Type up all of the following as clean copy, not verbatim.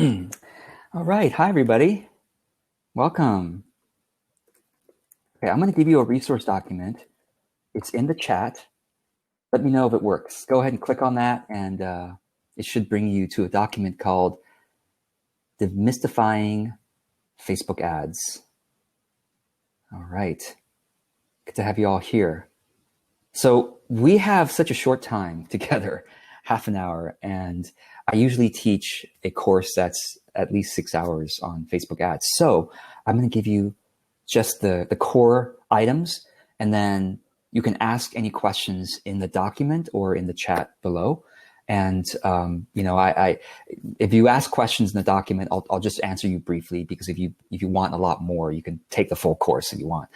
All right. Hi, everybody. Welcome. Okay, I'm going to give you a resource document. It's in the chat. Let me know if it works. Go ahead and click on that, and it should bring you to a document called Demystifying Facebook Ads. All right. Good to have you all here. So we have such a short time together, half an hour, and I usually teach a course that's at least 6 hours on Facebook ads. So I'm going to give you just the core items, and then you can ask any questions in the document or in the chat below. And I if you ask questions in the document, I'll just answer you briefly, because if you want a lot more, you can take the full course if you want.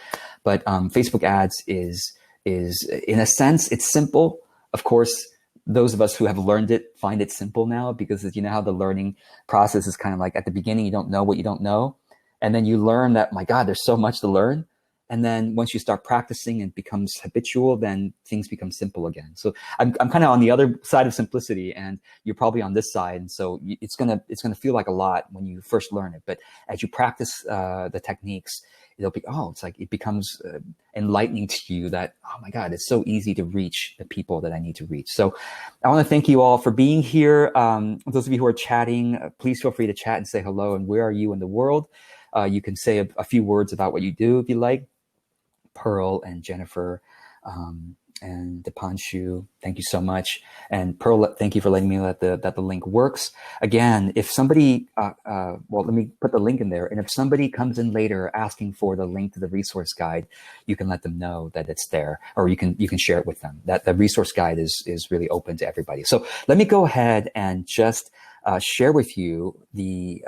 But Facebook ads is in a sense, it's simple. Of course, those of us who have learned it find it simple now, because you know how the learning process is kind of like, at the beginning, you don't know what you don't know. And then you learn that, my God, there's so much to learn. And then once you start practicing and it becomes habitual, then things become simple again. So I'm kind of on the other side of simplicity, and you're probably on this side. And so it's gonna feel like a lot when you first learn it. But as you practice the techniques, it becomes enlightening to you that, oh my God, it's so easy to reach the people that I need to reach. So I want to thank you all for being here. Those of you who are chatting, please feel free to chat and say hello and where are you in the world. You can say a few words about what you do if you like. Pearl and Jennifer and Dipanshu, thank you so much. And Pearl, thank you for letting me know that the link works. Again, if somebody, let me put the link in there. And if somebody comes in later asking for the link to the resource guide, you can let them know that it's there, or you can share it with them. That the resource guide is really open to everybody. So let me go ahead and just share with you the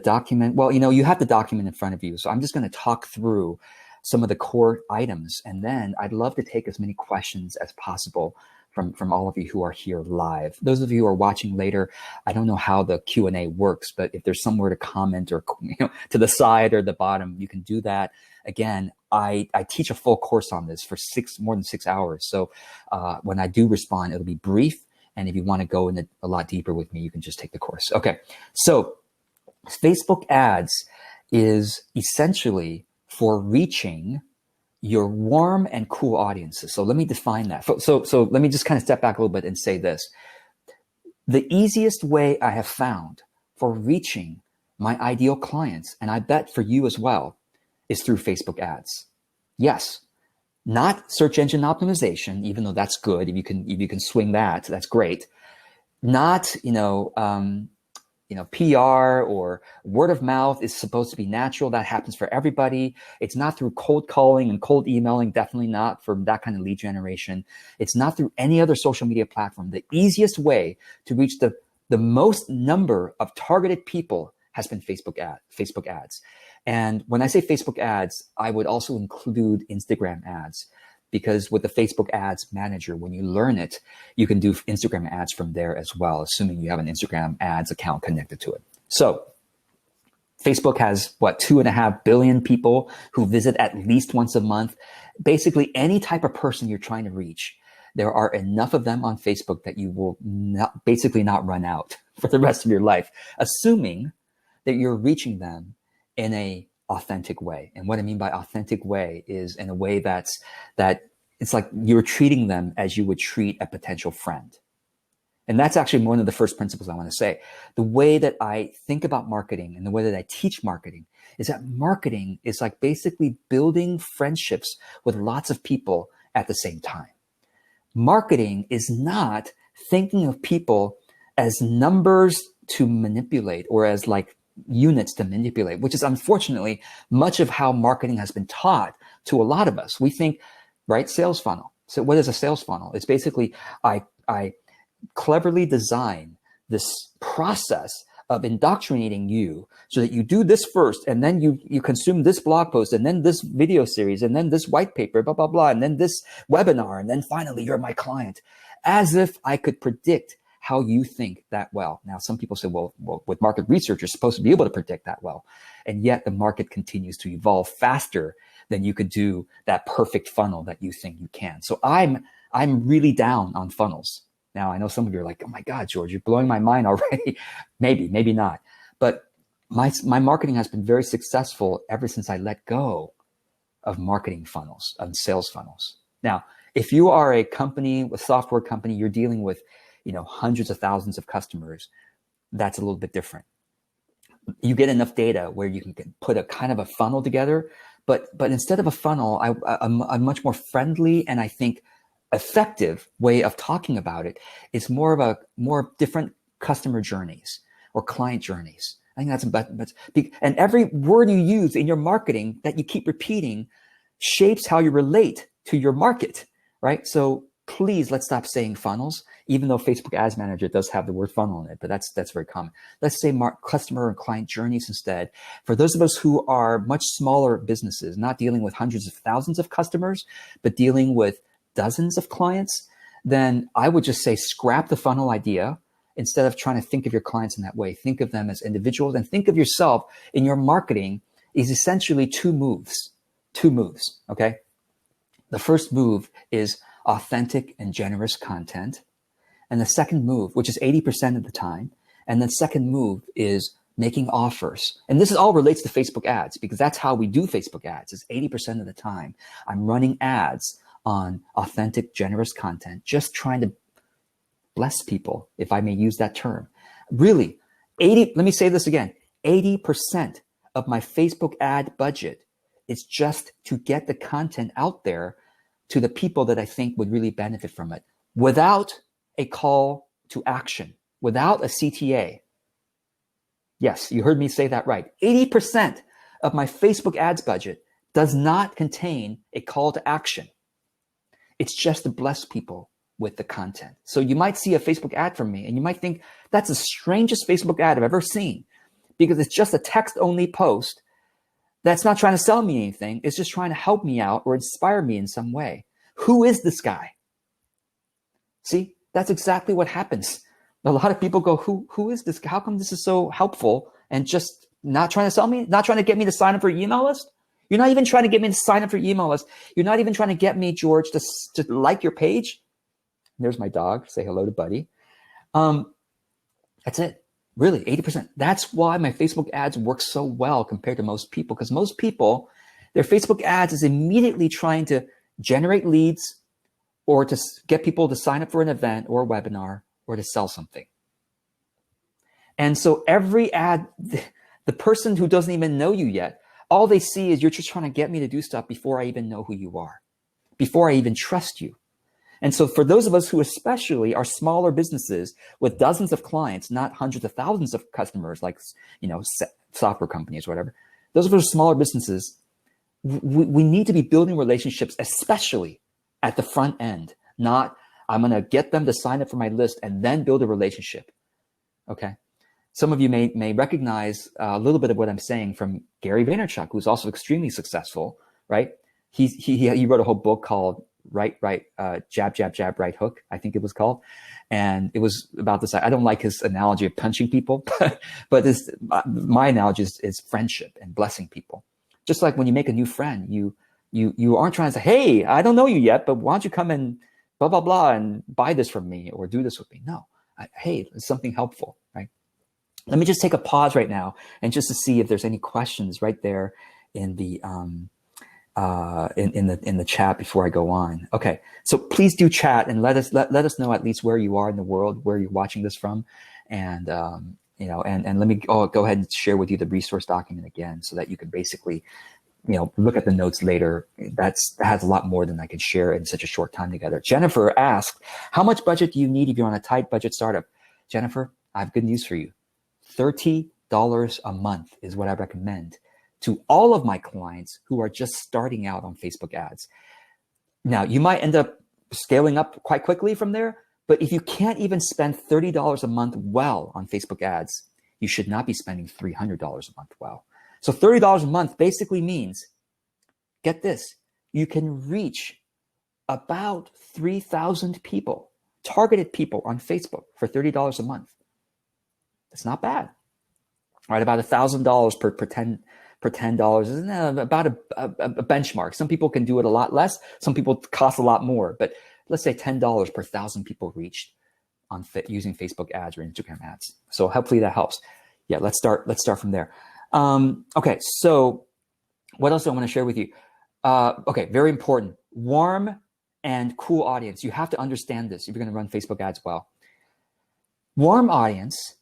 document. Well, you have the document in front of you. So I'm just going to talk through some of the core items, and then I'd love to take as many questions as possible from all of you who are here live. Those of you who are watching later, I don't know how the Q&A works, but if there's somewhere to comment, or to the side or the bottom, you can do that. Again, I teach a full course on this for more than 6 hours. So when I do respond, it'll be brief. And if you want to go in a lot deeper with me, you can just take the course. Okay, so Facebook ads is essentially for reaching your warm and cool audiences. So let me define that. So let me just kind of step back a little bit and say this. The easiest way I have found for reaching my ideal clients, and I bet for you as well, is through Facebook ads. Yes, not search engine optimization, even though that's good. If you can swing that, that's great. Not, PR or word of mouth is supposed to be natural. That happens for everybody. It's not through cold calling and cold emailing, definitely not for that kind of lead generation. It's not through any other social media platform. The easiest way to reach the most number of targeted people has been Facebook ads. And when I say Facebook ads, I would also include Instagram ads. Because with the Facebook ads manager, when you learn it, you can do Instagram ads from there as well, assuming you have an Instagram ads account connected to it. So Facebook has 2.5 billion people who visit at least once a month. Basically, any type of person you're trying to reach, there are enough of them on Facebook that you will not run out for the rest of your life, assuming that you're reaching them in a authentic way. And what I mean by authentic way is in a way that it's like you're treating them as you would treat a potential friend. And that's actually one of the first principles I want to say. The way that I think about marketing and the way that I teach marketing is that marketing is like basically building friendships with lots of people at the same time. Marketing is not thinking of people as numbers to manipulate, or as like units to manipulate, which is unfortunately much of how marketing has been taught to a lot of us. We think, right, sales funnel. So what is a sales funnel? It's basically I cleverly design this process of indoctrinating you so that you do this first, and then you consume this blog post, and then this video series, and then this white paper, blah, blah, blah, and then this webinar, and then finally you're my client, as if I could predict how you think that well. Now, some people say, well, with market research, you're supposed to be able to predict that well. And yet the market continues to evolve faster than you could do that perfect funnel that you think you can. So I'm really down on funnels. Now, I know some of you are like, oh my God, George, you're blowing my mind already. Maybe not. But my marketing has been very successful ever since I let go of marketing funnels and sales funnels. Now, if you are a company, a software company, you're dealing with, hundreds of thousands of customers, that's a little bit different. You get enough data where you can put a kind of a funnel together, but instead of a funnel, a much more friendly and I think effective way of talking about it is more different customer journeys or client journeys. I think that's about, and every word you use in your marketing that you keep repeating shapes how you relate to your market, right? So please, let's stop saying funnels, even though Facebook Ads Manager does have the word funnel in it, but that's very common. Let's say customer and client journeys instead. For those of us who are much smaller businesses, not dealing with hundreds of thousands of customers, but dealing with dozens of clients, then I would just say scrap the funnel idea. Instead of trying to think of your clients in that way, think of them as individuals and think of yourself in your marketing is essentially two moves, okay? The first move is authentic and generous content. And the second move, which is 80% of the time, and the second move is making offers. And this all relates to Facebook ads because that's how we do Facebook ads is 80% of the time. I'm running ads on authentic, generous content, just trying to bless people, if I may use that term. Really, let me say this again, 80% of my Facebook ad budget is just to get the content out there to the people that I think would really benefit from it without a call to action, without a CTA. Yes, you heard me say that right. 80% of my Facebook ads budget does not contain a call to action. It's just to bless people with the content. So you might see a Facebook ad from me and you might think that's the strangest Facebook ad I've ever seen because it's just a text-only post that's not trying to sell me anything. It's just trying to help me out or inspire me in some way. Who is this guy? See, that's exactly what happens. A lot of people go, who is this guy? How come this is so helpful and just not trying to sell me, not trying to get me to sign up for your email list? You're not even trying to get me to sign up for your email list. You're not even trying to get me, George, to like your page. There's my dog. Say hello to Buddy. That's it. Really, 80%. That's why my Facebook ads work so well compared to most people, because most people, their Facebook ads is immediately trying to generate leads or to get people to sign up for an event or a webinar or to sell something. And so every ad, the person who doesn't even know you yet, all they see is you're just trying to get me to do stuff before I even know who you are, before I even trust you. And so for those of us who especially are smaller businesses with dozens of clients, not hundreds of thousands of customers like, software companies or whatever, those of us smaller businesses, we need to be building relationships, especially at the front end, not I'm going to get them to sign up for my list and then build a relationship. Okay. Some of you may recognize a little bit of what I'm saying from Gary Vaynerchuk, who's also extremely successful, right? He wrote a whole book called jab, jab, jab, right hook, I think it was called. And it was about this. I don't like his analogy of punching people, but my analogy is friendship and blessing people. Just like when you make a new friend, you aren't trying to say, hey, I don't know you yet, but why don't you come and blah, blah, blah, and buy this from me or do this with me? No, hey, it's something helpful, right? Let me just take a pause right now and just to see if there's any questions right there in the in the chat before I go on. Okay, so please do chat and let us know at least where you are in the world, where you're watching this from, and and let me go ahead and share with you the resource document again, so that you can basically look at the notes later. That has a lot more than I can share in such a short time together. Jennifer asked, how much budget do you need if you're on a tight budget startup? Jennifer, I have good news for you. $30 a month is what I recommend to all of my clients who are just starting out on Facebook ads. Now, you might end up scaling up quite quickly from there, but if you can't even spend $30 a month well on Facebook ads, you should not be spending $300 a month well. So $30 a month basically means, get this, you can reach about 3,000 people, targeted people on Facebook for $30 a month. That's not bad. All right, about $1,000 per $10 is about a benchmark. Some people can do it a lot less. Some people cost a lot more, but let's say $10 per 1,000 people reached. on using Facebook ads or Instagram ads. So hopefully that helps. Yeah, let's start from there. Okay, so what else do I want to share with you? Okay, very important. Warm and cool audience. You have to understand this if you're going to run Facebook ads well. Warm audience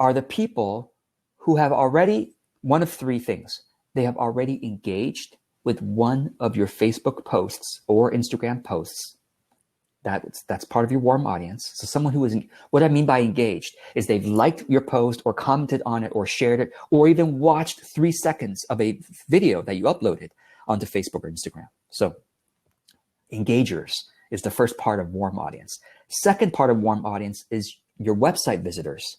are the people who have already, one of three things. They have already engaged with one of your Facebook posts or Instagram posts. That's part of your warm audience. So someone who is, what I mean by engaged is they've liked your post or commented on it or shared it or even watched 3 seconds of a video that you uploaded onto Facebook or Instagram. So engagers is the first part of warm audience. Second part of warm audience is your website visitors.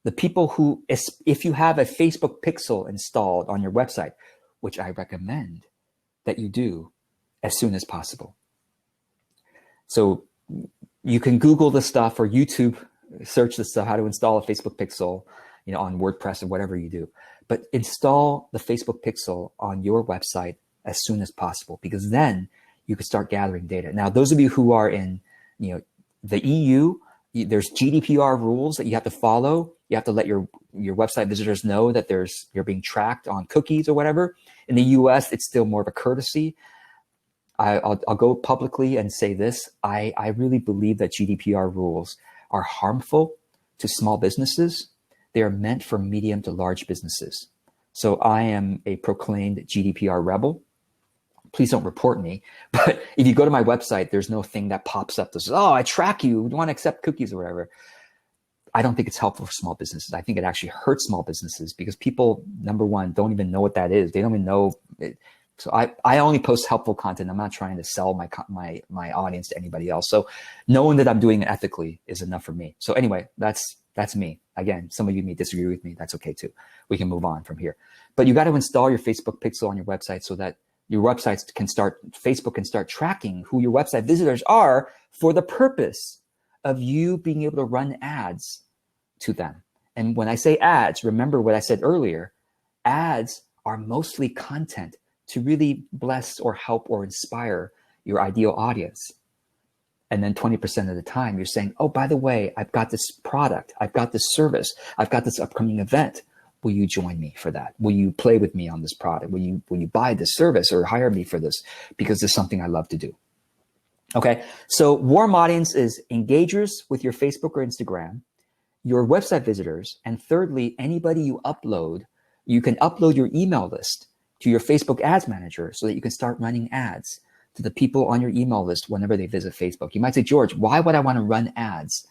The people who, if you have a Facebook pixel installed on your website, which I recommend that you do as soon as possible. So you can Google the stuff or YouTube search the stuff, how to install a Facebook pixel, on WordPress or whatever you do. But install the Facebook pixel on your website as soon as possible, because then you can start gathering data. Now, those of you who are in, the EU, there's GDPR rules that you have to follow. You have to let your website visitors know that you're being tracked on cookies or whatever. In the US, it's still more of a courtesy. I'll go publicly and say this. I really believe that GDPR rules are harmful to small businesses. They are meant for medium to large businesses. So I am a proclaimed GDPR rebel. Please don't report me. But if you go to my website, there's no thing that pops up that says, oh, I track you. You want to accept cookies or whatever. I don't think it's helpful for small businesses. I think it actually hurts small businesses because people, number one, don't even know what that is. They don't even know it. So I only post helpful content. I'm not trying to sell my audience to anybody else. So knowing that I'm doing it ethically is enough for me. So anyway, that's me. Again, some of you may disagree with me. That's okay too. We can move on from here. But you got to install your Facebook pixel on your website so that your websites Facebook can start tracking who your website visitors are for the purpose of you being able to run ads to them. And when I say ads, remember what I said earlier, ads are mostly content to really bless or help or inspire your ideal audience. And then 20% of the time you're saying, oh, by the way, I've got this product, I've got this service, I've got this upcoming event. Will you join me for that? Will you play with me on this product? Will you buy this service or hire me for this? Because it's something I love to do. Okay, so warm audience is engagers with your Facebook or Instagram, your website visitors, and thirdly, anybody you upload. You can upload your email list to your Facebook ads manager so that you can start running ads to the people on your email list whenever they visit Facebook. You might say, George, why would I want to run ads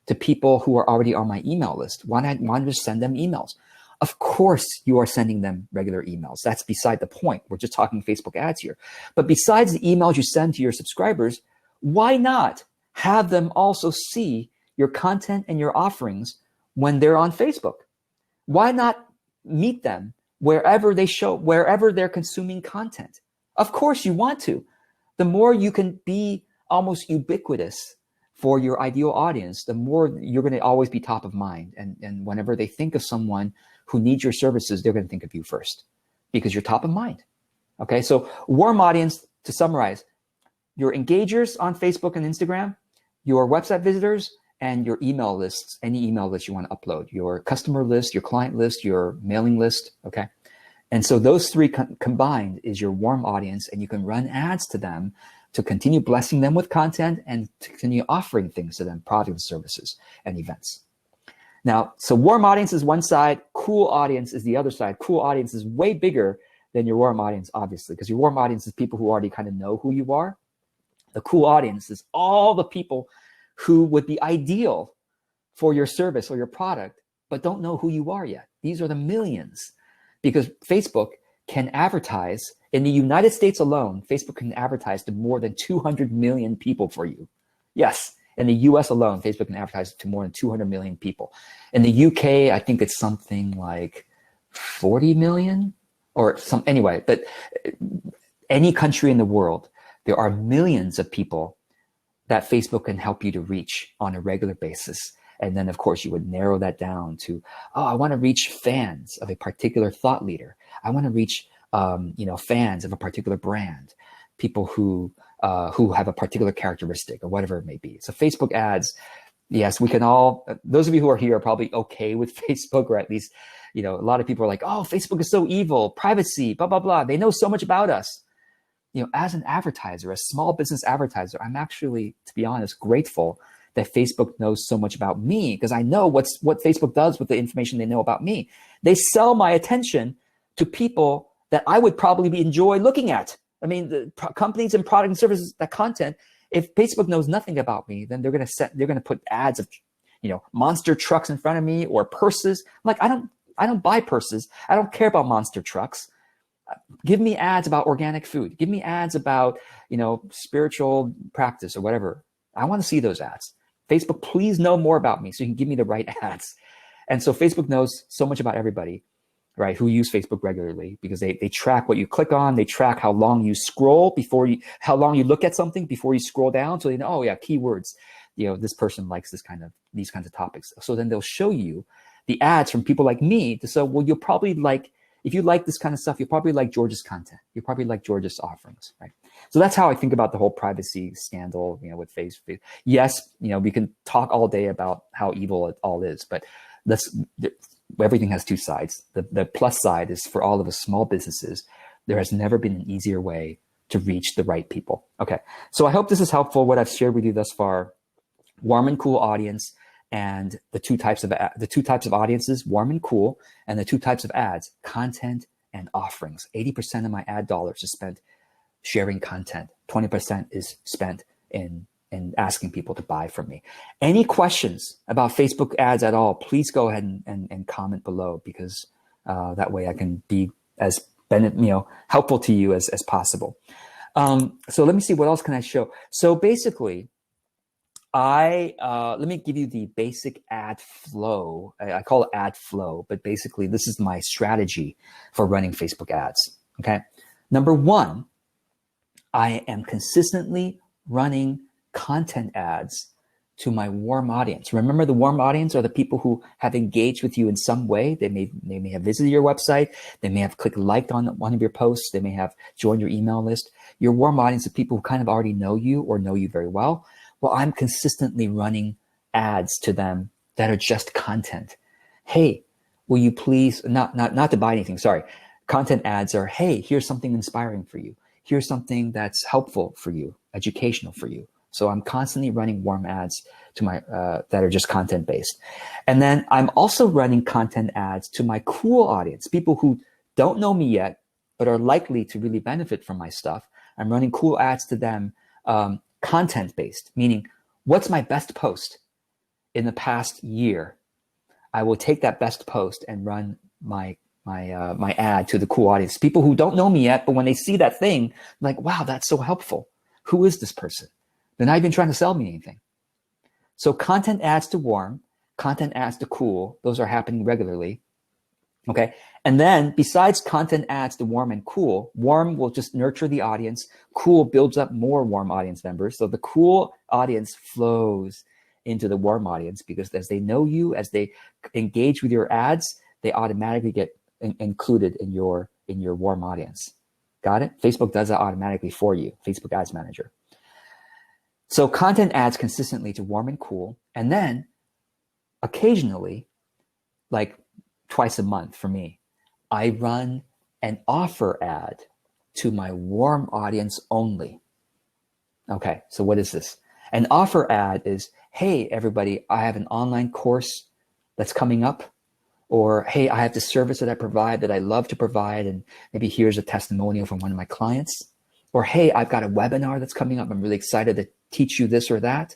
to people who are already on my email list? Why not just send them emails? Of course, you are sending them regular emails. That's beside the point. We're just talking Facebook ads here. But besides the emails you send to your subscribers, why not have them also see your content and your offerings when they're on Facebook? Why not meet them wherever they're consuming content? Of course you want to. The more you can be almost ubiquitous for your ideal audience, the more you're going to always be top of mind. And whenever they think of someone who needs your services, they're going to think of you first because you're top of mind. Okay, so warm audience, to summarize, your engagers on Facebook and Instagram, your website visitors, and your email lists, any email list you want to upload, your customer list, your client list, your mailing list, okay? And so those three combined is your warm audience, and you can run ads to them to continue blessing them with content and to continue offering things to them, products, services, and events. Now, so warm audience is one side, cool audience is the other side. Cool audience is way bigger than your warm audience, obviously, because your warm audience is people who already kind of know who you are. The cool audience is all the people who would be ideal for your service or your product, but don't know who you are yet. These are the millions, because Facebook can advertise in the United States alone. Facebook can advertise to more than 200 million people for you. Yes, in the US alone, Facebook can advertise to more than 200 million people. In the UK, I think it's something like 40 million or some, anyway, but any country in the world, there are millions of people that Facebook can help you to reach on a regular basis. And then, of course, you would narrow that down to, oh, I want to reach fans of a particular thought leader. I want to reach, fans of a particular brand, people who have a particular characteristic or whatever it may be. So Facebook ads Yes, we can all, those of you who are here are probably okay with Facebook, or at least, a lot of people are like, oh, Facebook is so evil, privacy, blah, blah, blah. They know so much about us. As an advertiser, a small business advertiser, I'm actually, to be honest, grateful that Facebook knows so much about me, because I know what Facebook does with the information they know about me. They sell my attention to people that I would probably enjoy looking at. I mean, the companies and product and services, that content. If Facebook knows nothing about me, then they're gonna put ads of, monster trucks in front of me, or purses. I'm like, I don't buy purses. I don't care about monster trucks. Give me ads about organic food. Give me ads about, spiritual practice or whatever. I want to see those ads. Facebook, please know more about me so you can give me the right ads. And so Facebook knows so much about everybody, right, who use Facebook regularly, because they track what you click on. They track how long you scroll how long you look at something before you scroll down. So they know, oh yeah, keywords, this person likes these kinds of topics. So then they'll show you the ads from people like me to say, well, you'll probably like, if you like this kind of stuff, you'll probably like George's content. You'll probably like George's offerings, right? So that's how I think about the whole privacy scandal, with Facebook. Yes, we can talk all day about how evil it all is, but everything has two sides. The plus side is, for all of us small businesses, there has never been an easier way to reach the right people. Okay, so I hope this is helpful, what I've shared with you thus far. Warm and cool audience, and the two types of audiences, warm and cool, and the two types of ads, content and offerings. 80% of my ad dollars is spent sharing content. 20% is spent in asking people to buy from me. Any questions about Facebook ads at all, please go ahead and comment below, because that way I can be as helpful to you as possible. So let me see, what else can I show? So basically, let me give you the basic ad flow. I call it ad flow, but basically this is my strategy for running Facebook ads. Okay. Number one, I am consistently running content ads to my warm audience. Remember, the warm audience are the people who have engaged with you in some way. They may have visited your website. They may have clicked liked on one of your posts. They may have joined your email list. Your warm audience are people who kind of already know you or know you very well. Well, I'm consistently running ads to them that are just content. Hey, will you please, not to buy anything, sorry. Content ads are, hey, here's something inspiring for you. Here's something that's helpful for you, educational for you. So I'm constantly running warm ads to my that are just content based. And then I'm also running content ads to my cool audience, people who don't know me yet, but are likely to really benefit from my stuff. I'm running cool ads to them, content based, meaning what's my best post in the past year? I will take that best post and run my ad to the cool audience, people who don't know me yet, but when they see that thing, like, wow, that's so helpful. Who is this person? They're not even trying to sell me anything. So content ads to warm, content ads to cool, those are happening regularly. Okay. And then besides content ads to warm and cool, warm will just nurture the audience. Cool builds up more warm audience members. So the cool audience flows into the warm audience, because as they know you, as they engage with your ads, they automatically get included in your warm audience. Got it? Facebook does that automatically for you, Facebook Ads Manager. So content ads consistently to warm and cool. And then occasionally, like twice a month for me, I run an offer ad to my warm audience only. Okay, so what is this? An offer ad is, hey, everybody, I have an online course that's coming up. Or, hey, I have this service that I provide that I love to provide, and maybe here's a testimonial from one of my clients. Or, hey, I've got a webinar that's coming up. I'm really excited to teach you this or that.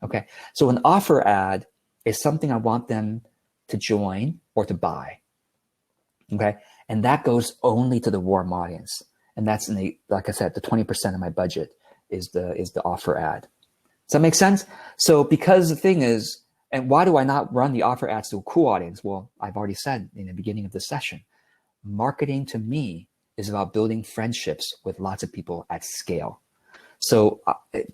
Okay, so an offer ad is something I want them to join or to buy. Okay, and that goes only to the warm audience. And that's like I said, the 20% of my budget is the offer ad. Does that make sense? So because the thing is, and why do I not run the offer ads to a cool audience? Well, I've already said in the beginning of the session, marketing to me is about building friendships with lots of people at scale. So, I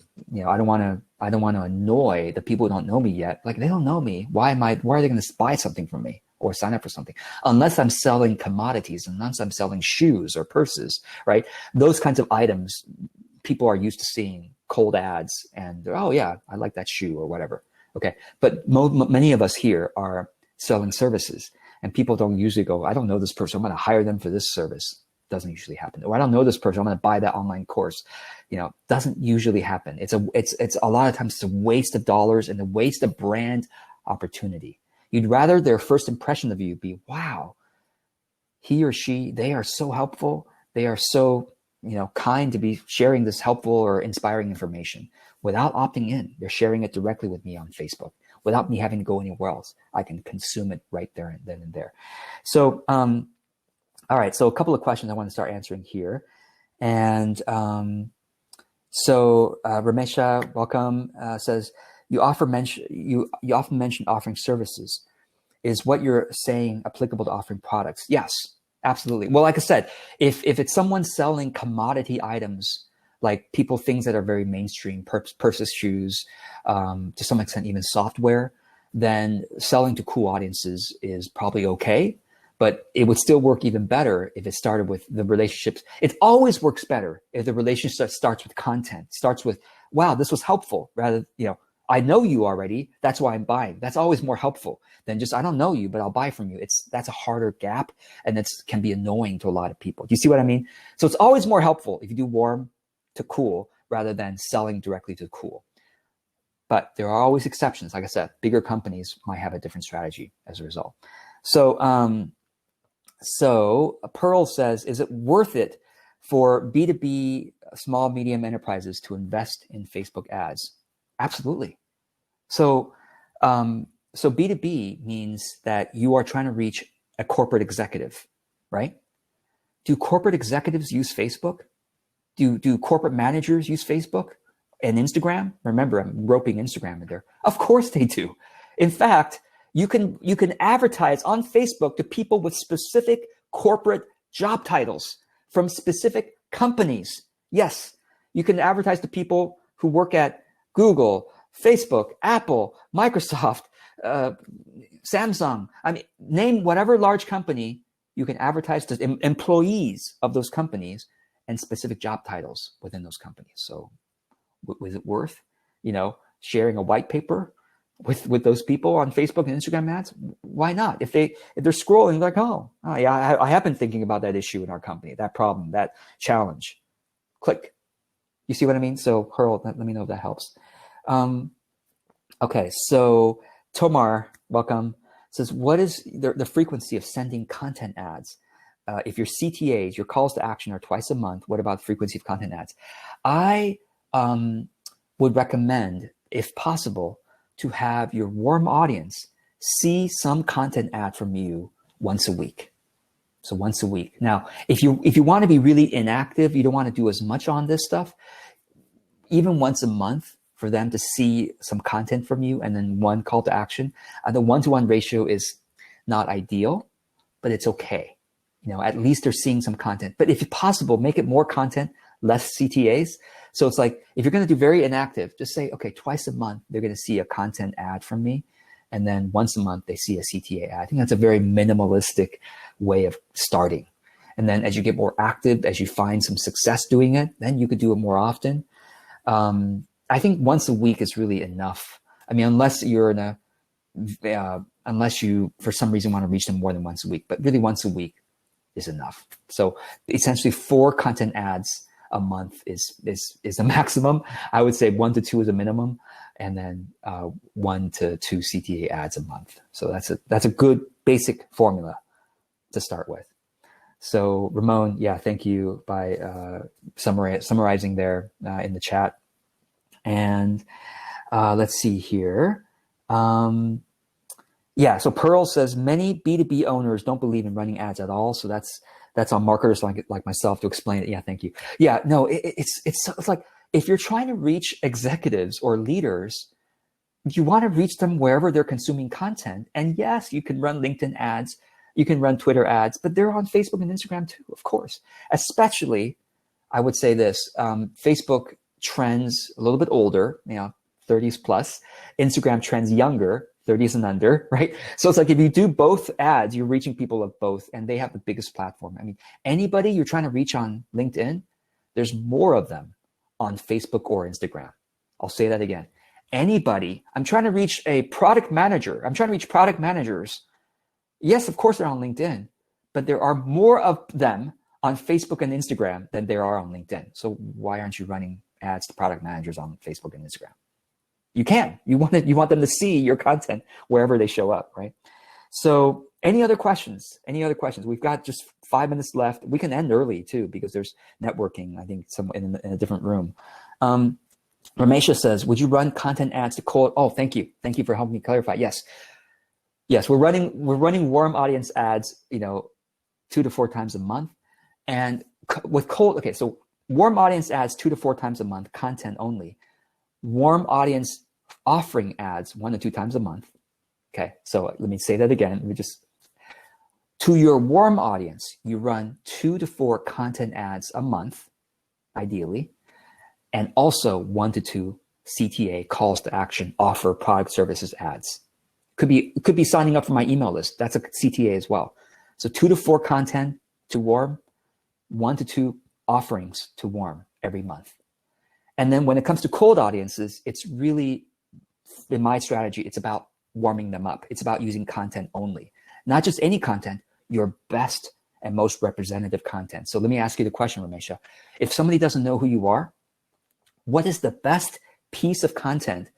don't want to annoy the people who don't know me yet. Like, they don't know me. Why are they going to buy something from me or sign up for something? Unless I'm selling commodities, unless I'm selling shoes or purses, right? Those kinds of items, people are used to seeing cold ads and, oh yeah, I like that shoe or whatever. Okay. But many of us here are selling services, and people don't usually go, I don't know this person, I'm going to hire them for this service. Doesn't usually happen. Or I don't know this person, I'm going to buy that online course. Doesn't usually happen. It's a lot of times it's a waste of dollars and a waste of brand opportunity. You'd rather their first impression of you be, wow, he or she, they are so helpful. They are so, kind to be sharing this helpful or inspiring information without opting in. They're sharing it directly with me on Facebook without me having to go anywhere else. I can consume it right there and then and there. So, all right. So a couple of questions I want to start answering here. And Ramesha, welcome, says, you often mention offering services. Is what you're saying applicable to offering products? Yes, absolutely. Well, like I said, if it's someone selling commodity items, like things that are very mainstream, purses, shoes, to some extent, even software, then selling to cool audiences is probably okay. But it would still work even better if it started with the relationships. It always works better if the relationship starts with content, starts with, wow, this was helpful, rather, I know you already. That's why I'm buying. That's always more helpful than just, I don't know you, but I'll buy from you. That's a harder gap, and that can be annoying to a lot of people. Do you see what I mean? So it's always more helpful if you do warm to cool rather than selling directly to cool. But there are always exceptions. Like I said, bigger companies might have a different strategy as a result. So, Pearl says, is it worth it for B2B small, medium enterprises to invest in Facebook ads? Absolutely. So B2B means that you are trying to reach a corporate executive, right? Do corporate executives use Facebook? Do corporate managers use Facebook and Instagram? Remember, I'm roping Instagram in there. Of course they do. In fact, you can advertise on Facebook to people with specific corporate job titles from specific companies. Yes, you can advertise to people who work at Google, Facebook, Apple, Microsoft, Samsung. I mean, name whatever large company, you can advertise to employees of those companies and specific job titles within those companies. So was it worth, sharing a white paper with those people on Facebook and Instagram ads? Why not? If they're scrolling, like, oh yeah, I have been thinking about that issue in our company, that problem, that challenge. Click. You see what I mean? So Pearl, let me know if that helps. Okay, so Tomar, welcome, says, what is the frequency of sending content ads? If your CTAs, your calls to action, are twice a month, what about frequency of content ads? I would recommend, if possible, to have your warm audience see some content ad from you once a week. So once a week. Now, if you want to be really inactive, you don't want to do as much on this stuff, even once a month for them to see some content from you and then one call to action. The 1-to-1 ratio is not ideal, but it's okay. At least they're seeing some content. But if possible, make it more content, less CTAs. So it's like, if you're going to do very inactive, just say, okay, twice a month, they're going to see a content ad from me. And then once a month, they see a CTA ad. I think that's a very minimalistic way of starting. And then as you get more active, as you find some success doing it, then you could do it more often. I think once a week is really enough. I mean, unless you're unless you, for some reason, want to reach them more than once a week, but really once a week is enough. So essentially 4 content ads a month is the maximum. I would say 1 to 2 is a minimum, and then 1 to 2 CTA ads a month. So that's a good basic formula to start with. So Ramon, yeah, thank you by summarizing there in the chat. And let's see here. Yeah, so Pearl says many B2B owners don't believe in running ads at all. So that's on marketers like myself to explain it. Yeah, thank you. Yeah, no, it's like, if you're trying to reach executives or leaders, you want to reach them wherever they're consuming content. And yes, you can run LinkedIn ads, you can run Twitter ads, but they're on Facebook and Instagram too, of course. Especially, I would say this, Facebook trends a little bit older, 30s plus. Instagram trends younger, 30s and under, right? So it's like, if you do both ads, you're reaching people of both, and they have the biggest platform. I mean, anybody you're trying to reach on LinkedIn, there's more of them on Facebook or Instagram. I'll say that again. anybody. I'm trying to reach a product manager. I'm trying to reach product managers. Yes, of course they're on LinkedIn, but there are more of them on Facebook and Instagram than there are on LinkedIn. So why aren't you running ads to product managers on Facebook and Instagram? You can. You want them to see your content wherever they show up, right? So any other questions? Any other questions? We've got just 5 minutes left. We can end early too because there's networking, I think, some in a different room. Ramesha says, would you run content ads to cold? Oh, thank you. Thank you for helping me clarify. Yes. Yes, we're running warm audience ads, 2 to 4 times a month. And with cold, okay, so warm audience ads 2 to 4 times a month, content only. Warm audience offering ads 1 to 2 times a month. Okay, so let me say that again. To your warm audience, you run 2 to 4 content ads a month, ideally, and also 1 to 2 CTA, calls to action, offer product services ads. Could be signing up for my email list. That's a CTA as well. So 2 to 4 content to warm, 1 to 2 offerings to warm every month. And then when it comes to cold audiences, it's really, in my strategy, it's about warming them up. It's about using content only, not just any content, your best and most representative content. So let me ask you the question, Ramesha. If somebody doesn't know who you are, what is the best piece of content,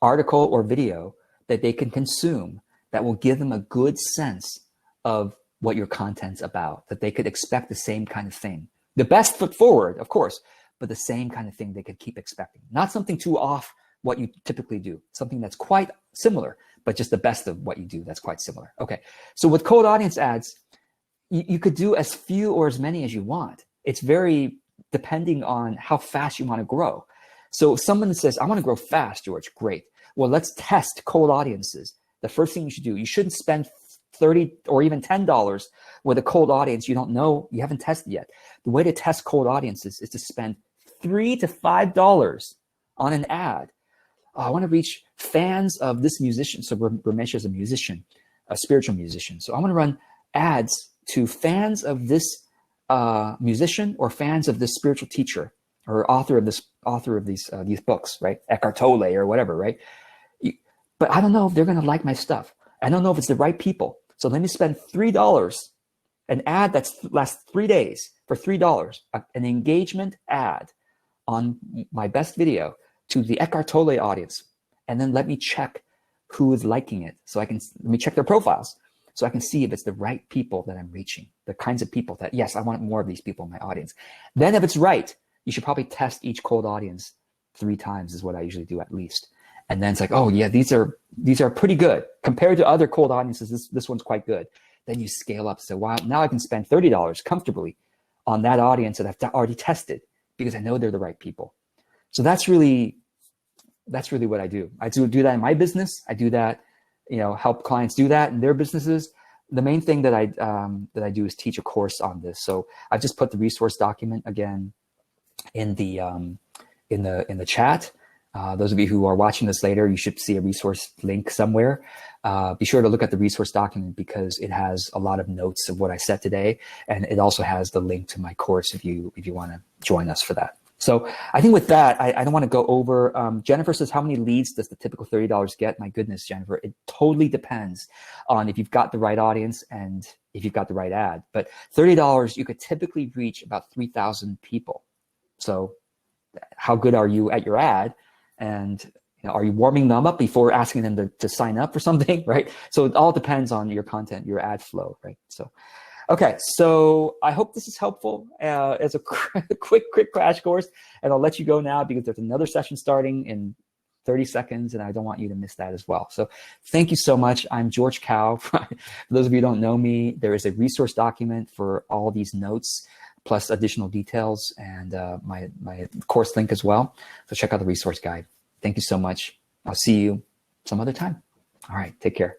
article or video that they can consume that will give them a good sense of what your content's about, that they could expect the same kind of thing? The best foot forward, of course, but the same kind of thing they could keep expecting. Not something too off what you typically do, something that's quite similar, but just the best of what you do that's quite similar. Okay, so with cold audience ads, you could do as few or as many as you want. It's very depending on how fast you want to grow. So if someone says, I want to grow fast, George, great. Well, let's test cold audiences. The first thing you should do, you shouldn't spend $30 or even $10 with a cold audience you don't know, you haven't tested yet. The way to test cold audiences is to spend $3 to $5 on an ad. I want to reach fans of this musician. So Ramesh is a musician, a spiritual musician. So I want to run ads to fans of this musician or fans of this spiritual teacher or author of these books, right? Eckhart Tolle or whatever, right? But I don't know if they're going to like my stuff. I don't know if it's the right people. So let me spend $3, an ad that lasts 3 days for $3, an engagement ad on my best video to the Eckhart Tolle audience. And then let me check who is liking it. So let me check their profiles so I can see if it's the right people that I'm reaching, the kinds of people that, yes, I want more of these people in my audience. Then if it's right, you should probably test each cold audience 3 times is what I usually do at least. And then it's like, oh yeah, these are pretty good compared to other cold audiences. This one's quite good. Then you scale up. So wow, now I can spend $30 comfortably on that audience that I've already tested because I know they're the right people. So that's really what I do. I do that in my business. I do that, help clients do that in their businesses. The main thing that I do is teach a course on this. So I've just put the resource document again in the chat. Those of you who are watching this later, you should see a resource link somewhere. Be sure to look at the resource document because it has a lot of notes of what I said today. And it also has the link to my course if you want to join us for that. So I think with that, I don't want to go over. Jennifer says, how many leads does the typical $30 get? My goodness, Jennifer, it totally depends on if you've got the right audience and if you've got the right ad. But $30, you could typically reach about 3,000 people. So how good are you at your ad? And are you warming them up before asking them to sign up for something, right? So it all depends on your content, your ad flow, right? So, okay, so I hope this is helpful as a quick crash course, and I'll let you go now because there's another session starting in 30 seconds, and I don't want you to miss that as well. So thank you so much. I'm George Kao. For those of you who don't know me, there is a resource document for all these notes, plus additional details and my course link as well. So check out the resource guide. Thank you so much. I'll see you some other time. All right, take care.